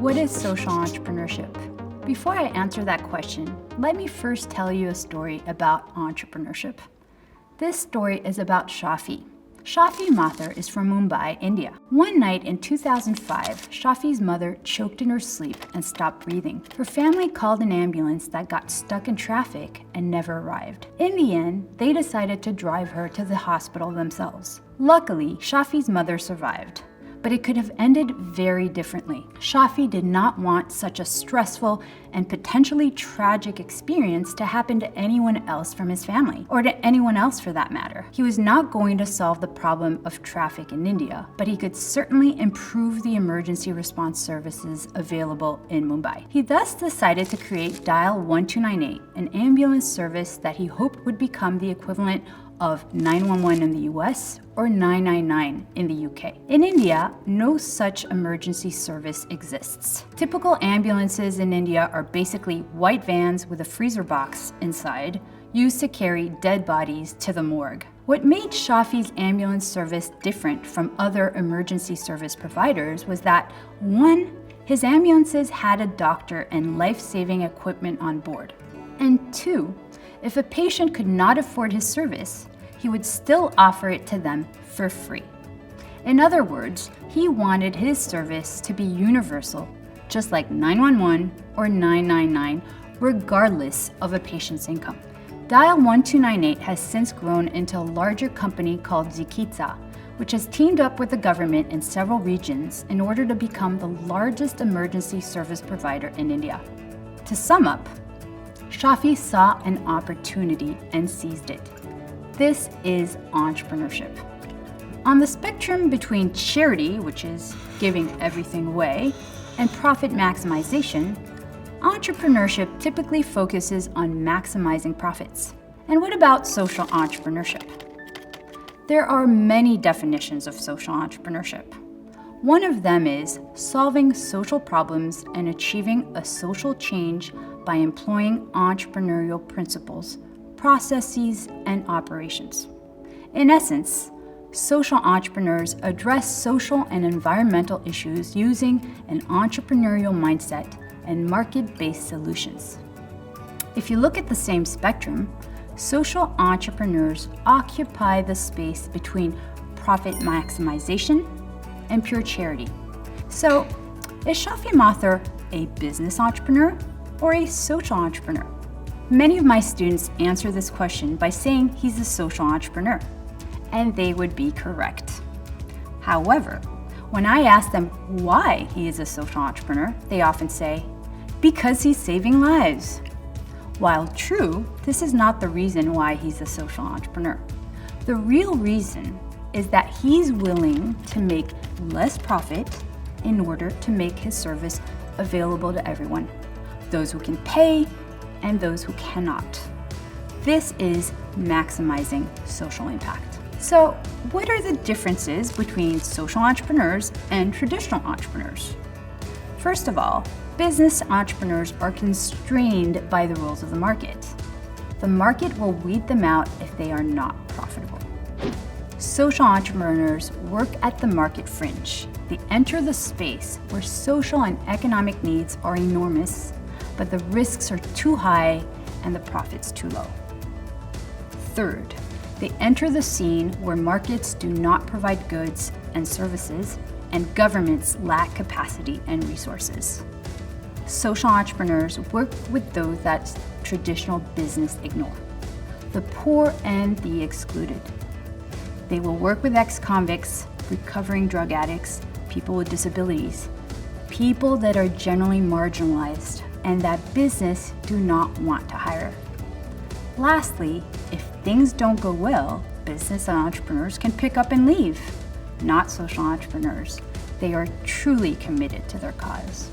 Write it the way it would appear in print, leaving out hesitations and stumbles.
What is social entrepreneurship? Before I answer that question, let me first tell you a story about entrepreneurship. This story is about Shafi. Shafi Mathur is from Mumbai, India. One night in 2005, Shafi's mother choked in her sleep and stopped breathing. Her family called an ambulance that got stuck in traffic and never arrived. In the end, they decided to drive her to the hospital themselves. Luckily, Shafi's mother survived, but it could have ended very differently. Shafi did not want such a stressful and potentially tragic experience to happen to anyone else from his family, or to anyone else for that matter. He was not going to solve the problem of traffic in India, but he could certainly improve the emergency response services available in Mumbai. He thus decided to create Dial 1298, an ambulance service that he hoped would become the equivalent of 911 in the US or 999 in the UK. In India, no such emergency service exists. Typical ambulances in India are basically white vans with a freezer box inside, used to carry dead bodies to the morgue. What made Shafi's ambulance service different from other emergency service providers was that, one, his ambulances had a doctor and life-saving equipment on board, and two, if a patient could not afford his service, he would still offer it to them for free. In other words, he wanted his service to be universal, just like 911 or 999, regardless of a patient's income. Dial 1298 has since grown into a larger company called Zikitsa, which has teamed up with the government in several regions in order to become the largest emergency service provider in India. To sum up, Shafi saw an opportunity and seized it. This is entrepreneurship. On the spectrum between charity, which is giving everything away, and profit maximization, entrepreneurship typically focuses on maximizing profits. And what about social entrepreneurship? There are many definitions of social entrepreneurship. One of them is solving social problems and achieving a social change by employing entrepreneurial principles, processes, and operations. In essence, social entrepreneurs address social and environmental issues using an entrepreneurial mindset and market-based solutions. If you look at the same spectrum, social entrepreneurs occupy the space between profit maximization and pure charity. So, is Shafi Mathur a business entrepreneur or a social entrepreneur? Many of my students answer this question by saying he's a social entrepreneur, and they would be correct. However, when I ask them why he is a social entrepreneur, they often say, because he's saving lives. While true, this is not the reason why he's a social entrepreneur. The real reason is that he's willing to make less profit in order to make his service available to everyone, those who can pay and those who cannot. This is maximizing social impact. So, what are the differences between social entrepreneurs and traditional entrepreneurs? First of all, business entrepreneurs are constrained by the rules of the market. The market will weed them out if they are not profitable. Social entrepreneurs work at the market fringe. They enter the space where social and economic needs are enormous, but the risks are too high and the profits too low. Third, they enter the scene where markets do not provide goods and services, and governments lack capacity and resources. Social entrepreneurs work with those that traditional business ignore: the poor and the excluded. They will work with ex-convicts, recovering drug addicts, people with disabilities, people that are generally marginalized and that business do not want to hire. Lastly, if things don't go well, business entrepreneurs can pick up and leave. Not social entrepreneurs. They are truly committed to their cause.